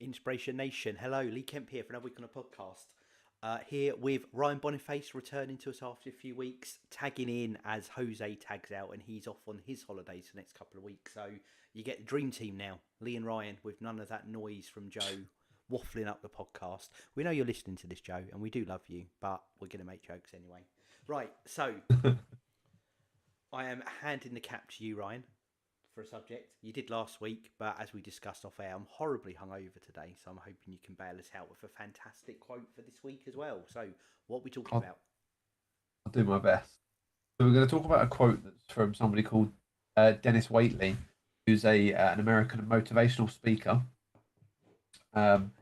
Inspiration Nation. Hello, Lee Kemp here for another week on a podcast. Here with Ryan Boniface returning to us after a few weeks, tagging in as Jose tags out and he's off on his holidays for the next couple of weeks. So you get the dream team now, Lee and Ryan, with none of that noise from Joe waffling up the podcast. We know you're listening to this, Joe, and we do love you, but we're going to make jokes anyway. Right, so I am handing the cap to you, Ryan, for a subject. You did last week, but as we discussed off air, I'm horribly hungover today, so I'm hoping you can bail us out with a fantastic quote for this week as well. So, what are we talking I'll, about? I'll do my best. So we're going to talk about a quote that's from somebody called Denis Waitley, who's a an American motivational speaker. Um,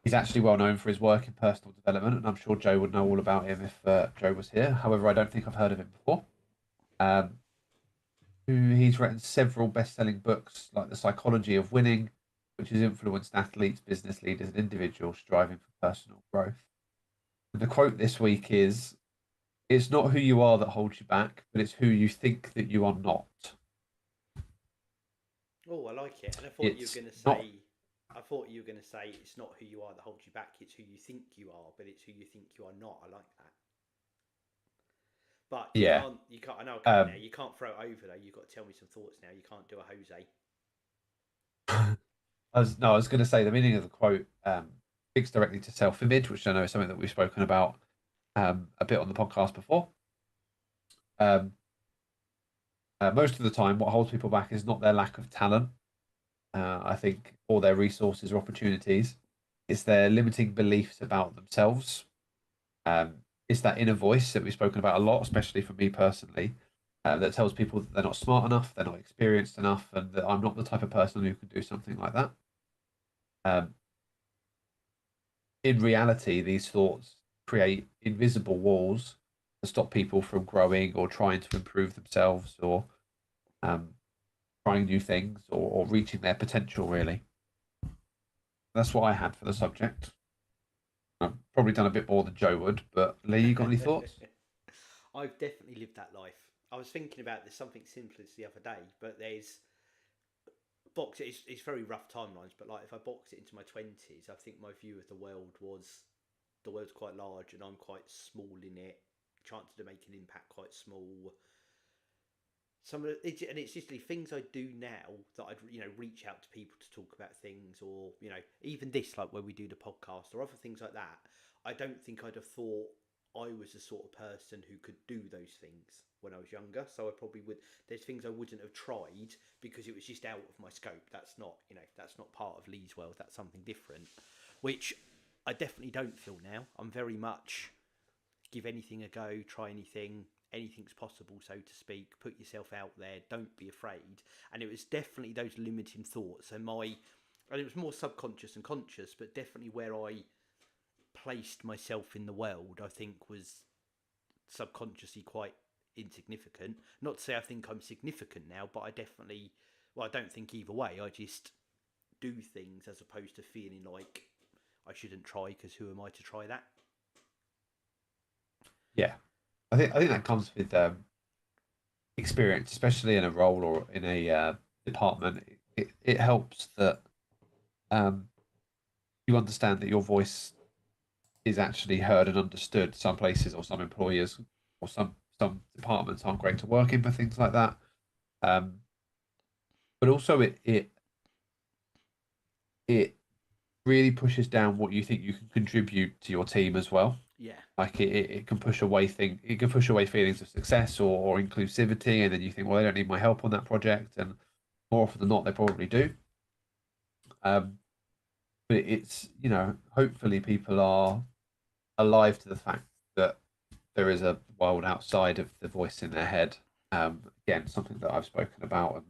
he's actually well known for his work in personal development, and I'm sure Joe would know all about him if Joe was here. However, I don't think I've heard of him before. Um, he's written several best-selling books like The Psychology of Winning, which has influenced athletes, business leaders, and individuals striving for personal growth. And the quote this week is, "It's not who you are that holds you back, but it's who you think that you are not." Oh, I like it. And I thought you were It's going to not, say, I thought you were going to say, it's not who you are that holds you back. It's who you think you are, but it's who you think you are not. I like that. But yeah. you can't. I know I cut in there. Um, You can't throw it over though. You've got to tell me some thoughts now. You can't do a Jose. I was going to say the meaning of the quote speaks directly to self-image, which I know is something that we've spoken about a bit on the podcast before. Um, Most of the time, what holds people back is not their lack of talent, I think, or their resources or opportunities. It's their limiting beliefs about themselves. Um, it's that inner voice that we've spoken about a lot, especially for me personally, that tells people that they're not smart enough, they're not experienced enough, and that I'm not the type of person who can do something like that. Um, in reality, these thoughts create invisible walls to stop people from growing or trying to improve themselves or um, trying new things or reaching their potential, really. That's what I had for the subject. I've probably done a bit more than Joe would, but Lee, you got any thoughts? I've definitely lived that life. I was thinking about this something simple as the other day, but there's box it. It's very rough timelines, but like if I box it into my 20s, I think my view of the world was the world's quite large and I'm quite small in it. Chances to make an impact quite small. And it's just the things I do now that I'd reach out to people to talk about things, or even this, like when we do the podcast or other things like that. I don't think I'd have thought I was the sort of person who could do those things when I was younger. So I probably would. There's things I wouldn't have tried because it was just out of my scope. That's not part of Lee's world. That's something different, which I definitely don't feel now. I'm very much give anything a go, try anything. Anything's possible, so to speak. Put yourself out there. Don't be afraid. And it was definitely those limiting thoughts. And it was more subconscious and conscious, but definitely where I placed myself in the world, I think was subconsciously quite insignificant. Not to say I think I'm significant now, but I definitely, well, I don't think either way. I just do things as opposed to feeling like I shouldn't try because who am I to try that? Yeah, I think that comes with experience, especially in a role or in a department. It helps that um, you understand that your voice is actually heard and understood. Some places or some employers or some departments aren't great to work in for things like that. Um, but also it really pushes down what you think you can contribute to your team as well. Yeah, Like it can push away it can push away feelings of success or inclusivity, and then you think, well, they don't need my help on that project, and more often than not, they probably do. Um, but it's hopefully people are alive to the fact that there is a world outside of the voice in their head. Again, something that I've spoken about, and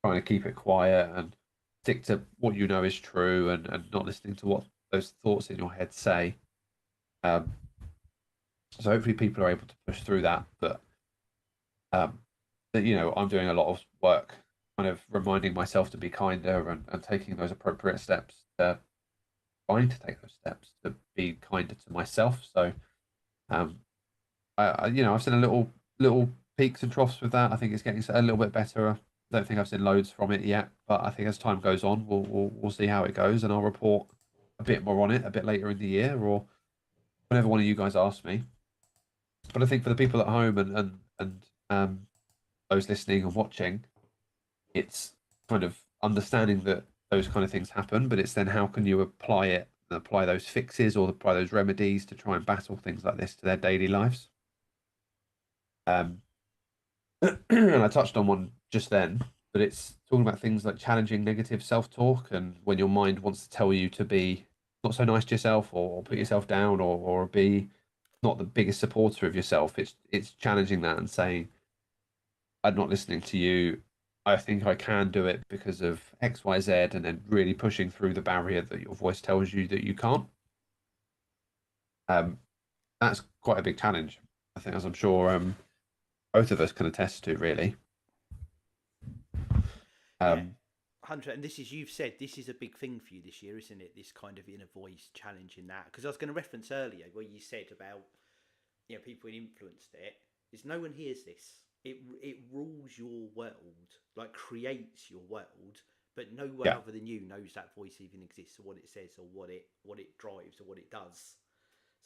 trying to keep it quiet and stick to what you know is true, and not listening to what those thoughts in your head say. Um, so hopefully people are able to push through that. But um, that I'm doing a lot of work, kind of reminding myself to be kinder and taking those appropriate steps to trying to take those steps to be kinder to myself. So um, I've seen a little peaks and troughs with that. I think it's getting a little bit better don't think I've seen loads from it yet, but I think as time goes on, we'll see how it goes, and I'll report a bit more on it a bit later in the year or whenever one of you guys asks me. But I think for the people at home and those listening and watching, it's kind of understanding that those kind of things happen, but it's then how can you apply it, apply those fixes or apply those remedies to try and battle things like this to their daily lives. And I touched on one just then, but it's talking about things like challenging negative self-talk and when your mind wants to tell you to be not so nice to yourself or put yourself down or be not the biggest supporter of yourself. It's challenging that and saying, I'm not listening to you. I think I can do it because of X, Y, Z, and then really pushing through the barrier that your voice tells you that you can't. That's quite a big challenge. I think, as I'm sure both of us can attest to, really. Yeah, Hunter, and this is, you've said this is a big thing for you this year, isn't it? This kind of inner voice challenging that, because I was going to reference earlier where you said about, you know, people who influenced it. Is no one hears this. It rules your world, like creates your world, but no one Yeah, other than you knows that voice even exists or what it says or what it drives or what it does.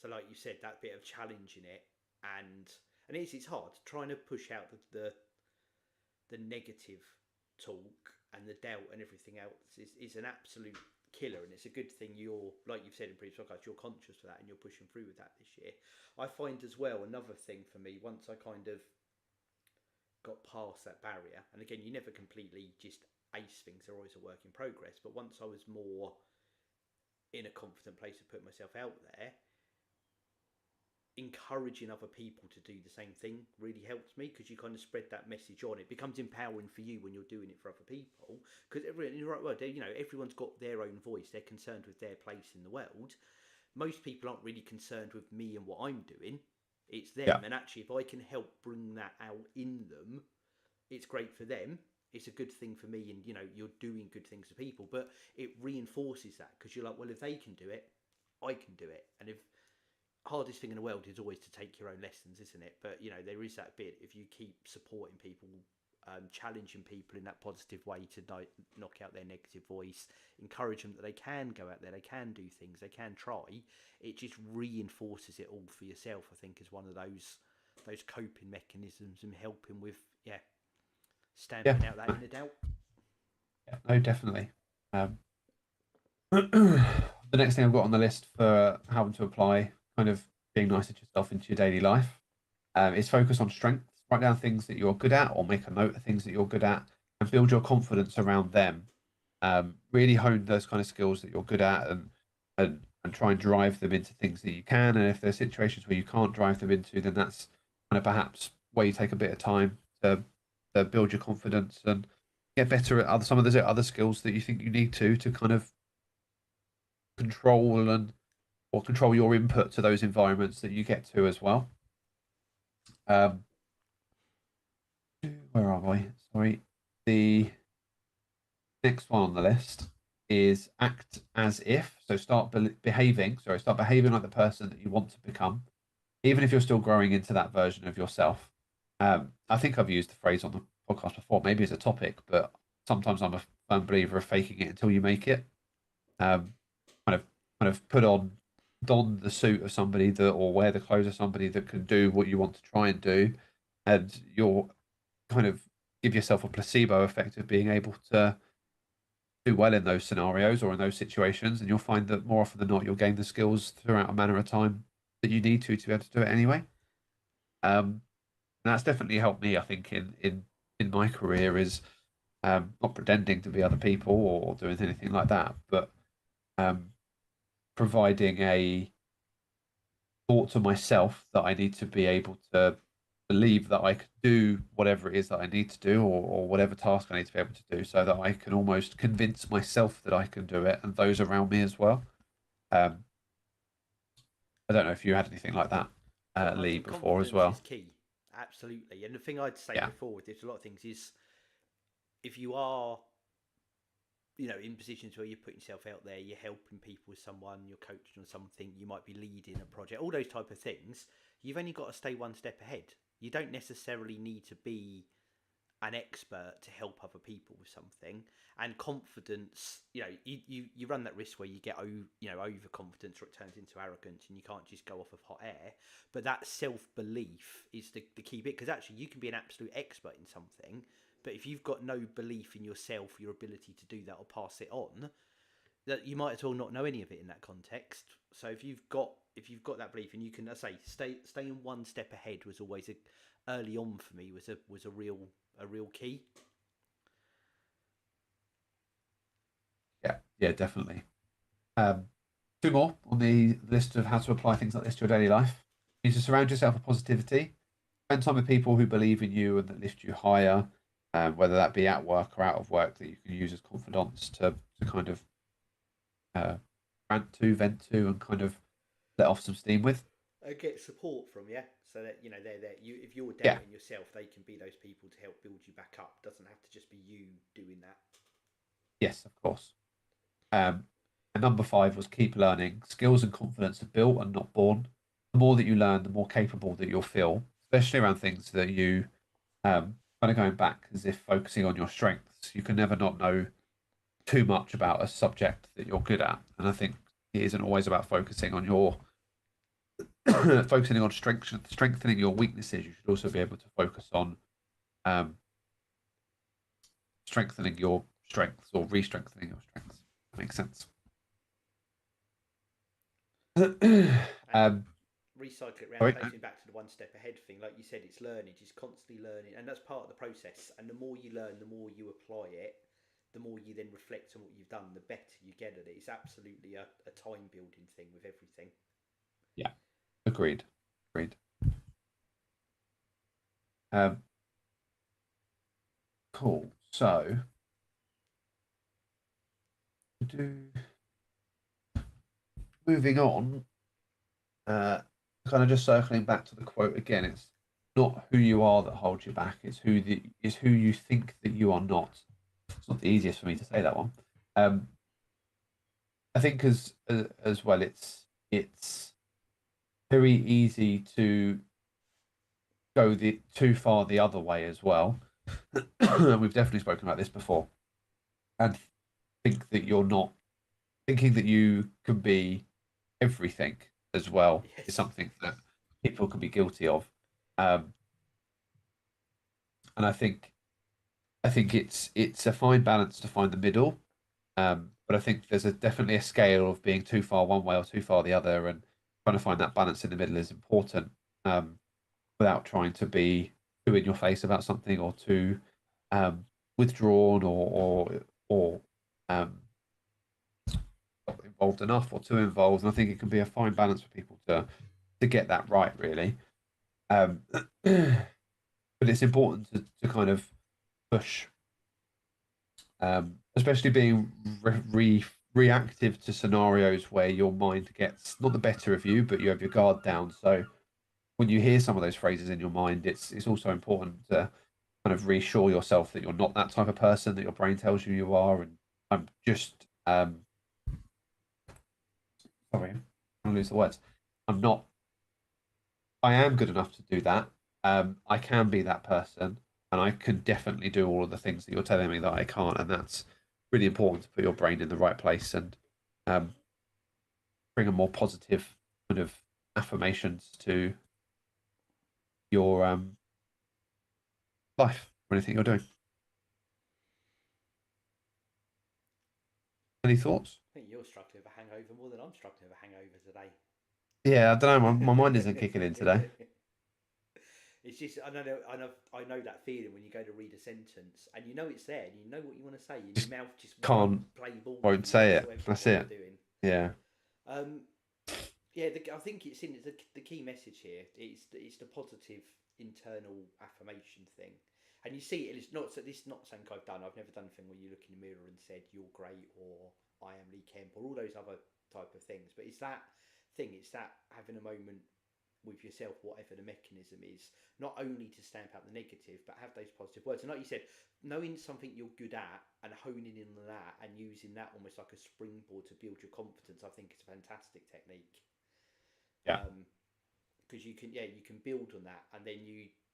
So, like you said, that bit of challenging it, and it's hard trying to push out the negative talk and the doubt and everything else is an absolute killer, and it's a good thing you're, like you've said in previous podcasts, you're conscious of that and you're pushing through with that this year. I find as well, another thing for me, once I kind of got past that barrier, and again, you never completely just ace things, they're always a work in progress, but once I was more in a confident place to put myself out there, encouraging other people to do the same thing really helps me, because you kind of spread that message on. It becomes empowering for you when you're doing it for other people, because everyone, right, well, you know, everyone's got their own voice. They're concerned with their place in the world. Most people aren't really concerned with me and what I'm doing. It's them. yeah, And actually, if I can help bring that out in them, it's great for them. It's a good thing for me, and you know, you're doing good things for people, but it reinforces that, because you're like, well, if they can do it, I can do it. And if hardest thing in the world is always to take your own lessons, isn't it? But you know, there is that bit, if you keep supporting people, challenging people in that positive way to knock out their negative voice, encourage them that they can go out there, they can do things, they can try. It just reinforces it all for yourself. I think is one of those coping mechanisms and helping with, yeah, yeah, stamping out that inner doubt. yeah. No, definitely. Um, the next thing I've got on the list for having to apply kind of being nicer to yourself into your daily life is focus on strengths. Write down things that you're good at, or make a note of things that you're good at, and build your confidence around them. Really hone those kind of skills that you're good at, and try and drive them into things that you can. And if there's situations where you can't drive them into, then that's kind of perhaps where you take a bit of time to build your confidence and get better at some of the other skills that you think you need to kind of control or control your input to those environments that you get to as well. Um, where are we? Sorry. The next one on the list is act as if. So start behaving like the person that you want to become, even if you're still growing into that version of yourself. I think I've used the phrase on the podcast before, maybe as a topic, but sometimes I'm a firm believer of faking it until you make it. Um, kind of, kind of don the suit of somebody that, or wear the clothes of somebody that can do what you want to try and do, and you'll kind of give yourself a placebo effect of being able to do well in those scenarios or in those situations, and you'll find that more often than not, you'll gain the skills throughout a manner of time that you need to be able to do it anyway. And that's definitely helped me, I think, in my career is not pretending to be other people or doing anything like that, but um, providing a thought to myself that I need to be able to believe that I can do whatever it is that I need to do or whatever task I need to be able to do so that I can almost convince myself that I can do it and those around me as well. Um, I don't know if you had anything like that, Well, I Lee, think before as confidence is well. key, absolutely. And the thing I'd say Yeah, before with this, a lot of things is, if you are, you know, in positions where you're putting yourself out there, you're helping people with someone, you're coaching on something, you might be leading a project, all those type of things, you've only got to stay one step ahead. You don't necessarily need to be an expert to help other people with something. And confidence, you run that risk where you get overconfidence, or it turns into arrogance, and you can't just go off of hot air. But that self-belief is the key bit, because actually you can be an absolute expert in something, but if you've got no belief in yourself, your ability to do that or pass it on, that you might as well not know any of it in that context. So if you've got that belief, and you can, I say, staying one step ahead was always early on for me was a real key. Yeah, definitely. Two more on the list of how to apply things like this to your daily life. You need to surround yourself with positivity. Spend time with people who believe in you and that lift you higher, whether that be at work or out of work, that you can use as confidants to kind of rant to, vent to, and kind of let off some steam with. Get support from, yeah, so that they're there. If you're Yeah, doubting yourself, they can be those people to help build you back up. Doesn't have to just be you doing that. yes, of course. And number five was keep learning. Skills and confidence are built and not born. The more that you learn, the more capable that you'll feel, especially around things that you kind of going back as if focusing on your strengths. You can never not know too much about a subject that you're good at. And I think it isn't always about focusing on your focusing on strengthening your weaknesses. You should also be able to focus on um, strengthening your strengths or re-strengthening your strengths. That makes sense. And um, recycle it around, sorry. takes me back to the one step ahead thing. Like you said, it's learning, just constantly learning, and that's part of the process. And the more you learn, the more you apply it, the more you then reflect on what you've done, the better you get at it. It's absolutely a time building thing with everything. Yeah, agreed. Agreed. Um, cool. So, moving on, kind of just circling back to the quote again. It's not who you are that holds you back. It's who you think that you are not. It's not the easiest for me to say that one. Um, I think as well, it's very easy to go the too far the other way as well. We've definitely spoken about this before, and think that you're not thinking that you can be everything as well is Yes. something that people can be guilty of. Um, and I think it's a fine balance to find the middle. But I think there's definitely a scale of being too far one way or too far the other, and trying to find that balance in the middle is important. Without trying to be too in your face about something, or too um, withdrawn, or um, not involved enough, or too involved. And I think it can be a fine balance for people to get that right, really. Um, but it's important to kind of push, especially being reactive to scenarios where your mind gets not the better of you, but you have your guard down. So when you hear some of those phrases in your mind, it's also important to kind of reassure yourself that you're not that type of person that your brain tells you you are. And I'm just sorry, I'm gonna lose the words. I'm not. I am good enough to do that. I can be that person, and I can definitely do all of the things that you're telling me that I can't. And that's really important to put your brain in the right place and um, bring a more positive kind of affirmations to your life or anything you're doing. Any thoughts? I think you're struggling with a hangover more than I'm struggling with a hangover today. Yeah, I don't know. My mind isn't kicking in today. It's just I know that feeling when you go to read a sentence and you know it's there and you know what you want to say and Just your mouth just can't, won't play ball with won't you say it. whatsoever That's what it. you're doing. Yeah. Um, yeah, I think it's in the key message here. It's the positive internal affirmation thing, and you see it's not so. This is not something I've done. I've never done a thing where you look in the mirror and said you're great or I am Lee Kemp or all those other type of things. But it's that thing. It's that having a moment with yourself, whatever the mechanism is, not only to stamp out the negative, but have those positive words. And like you said, knowing something you're good at and honing in on that and using that almost like a springboard to build your confidence, I think it's a fantastic technique. Yeah. Because you can build on that, and then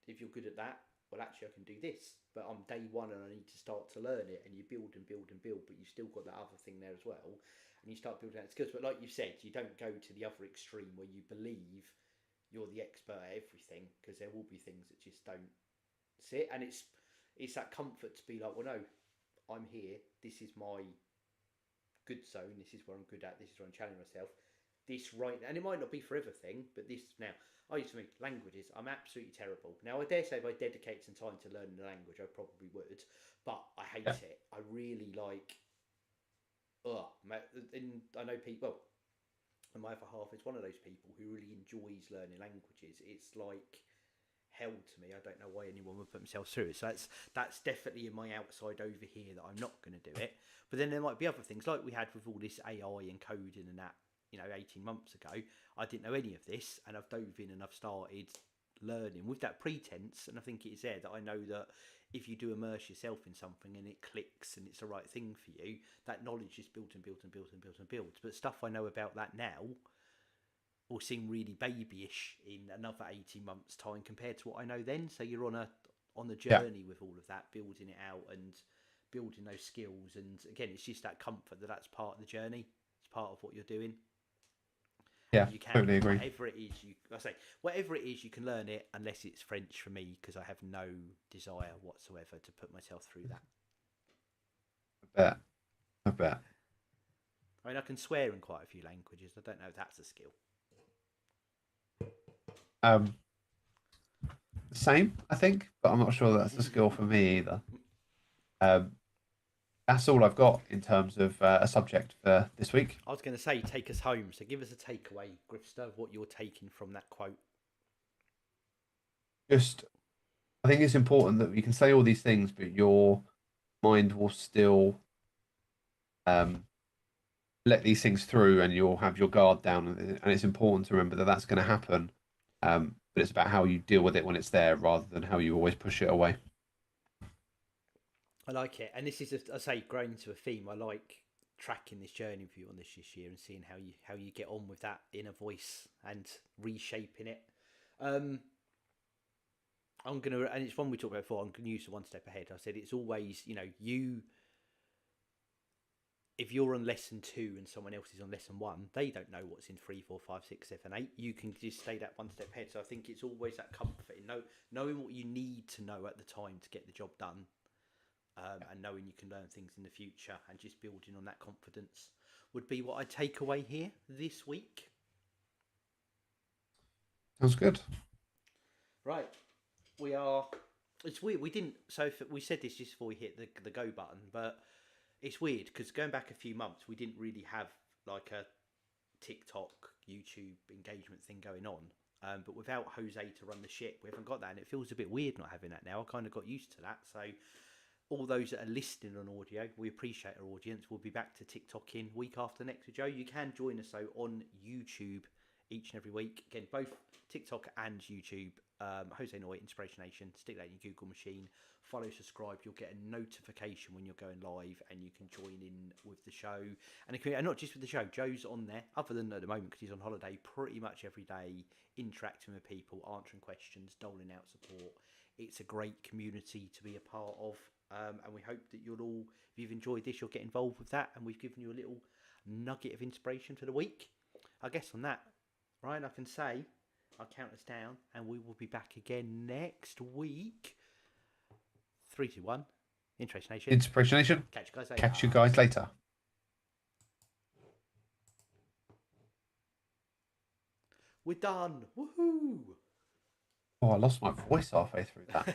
if you're good at that, well, actually, I can do this, but I'm day one and I need to start to learn it. And you build and build and build, but you've still got that other thing there as well. And you start building out skills. But like you said, you don't go to the other extreme where you believe you're the expert at everything, because there will be things that just don't sit. And it's that comfort to be like, well, no, I'm here. This is my good zone. This is where I'm good at. This is where I'm challenging myself. This right now, and it might not be for everything, but this now. I used to make languages. I'm absolutely terrible. Now, I dare say if I dedicated some time to learning the language, I probably would. But I hate it. I really like. And I know people. And my other half is one of those people who really enjoys learning languages. It's like hell to me. I don't know why anyone would put themselves through it. So that's definitely in my outside over here that I'm not going to do it. But then there might be other things like we had with all this AI and coding and that. 18 months ago, I didn't know any of this, and I've dove in and I've started learning with that pretense. And I think it's there that I know that if you do immerse yourself in something and it clicks and it's the right thing for you, that knowledge is built and built and built and built and built. But stuff I know about that now will seem really babyish in another 18 months' time compared to what I know then. So you're on a journey with all of that, building it out and building those skills. And again, it's just that comfort that that's part of the journey. It's part of what you're doing. Yeah, you can totally agree. Whatever it is, you can learn it, unless it's French for me, because I have no desire whatsoever to put myself through that. I bet. I mean, I can swear in quite a few languages. I don't know if that's a skill. Same, I think, but I'm not sure that's a skill for me either. That's all I've got in terms of a subject for this week. I was going to say, take us home. So give us a takeaway, Grifster, of what you're taking from that quote. I think it's important that you can say all these things, but your mind will still let these things through, and you'll have your guard down. And it's important to remember that that's going to happen. But it's about how you deal with it when it's there, rather than how you always push it away. I like it, and this is, I say, growing into a theme. I like tracking this journey with you on this year and seeing how you get on with that inner voice and reshaping it. I'm gonna, and it's one we talked about before. I'm gonna use the one step ahead. I said it's always, if you're on lesson 2 and someone else is on lesson 1, they don't know what's in 3, 4, 5, 6, 7, 8. You can just stay that one step ahead. So I think it's always that comfort in knowing what you need to know at the time to get the job done. And knowing you can learn things in the future, and just building on that confidence would be what I take away here this week. Sounds good. Right, it's weird. We didn't. So we said this just before we hit the go button, but it's weird because going back a few months, we didn't really have like a TikTok, YouTube engagement thing going on. But without Jose to run the ship, we haven't got that, and it feels a bit weird not having that now. I kind of got used to that, so. All those that are listening on audio, we appreciate our audience. We'll be back to TikTok in week after next with Joe. You can join us though on YouTube each and every week. Again, both TikTok and YouTube. Jose Noya-Inspiration. Stick that in your Google machine. Follow, subscribe. You'll get a notification when you're going live, and you can join in with the show. And not just with the show. Joe's on there, other than at the moment because he's on holiday, pretty much every day, interacting with people, answering questions, doling out support. It's a great community to be a part of. And we hope that you'll all, if you've enjoyed this, you'll get involved with that. And we've given you a little nugget of inspiration for the week. I guess on that, Ryan, I can say, I'll count us down, and we will be back again next week. 3, 2, 1. Inspiration Nation. Catch you guys later. We're done. Woohoo! Oh, I lost my voice halfway through that.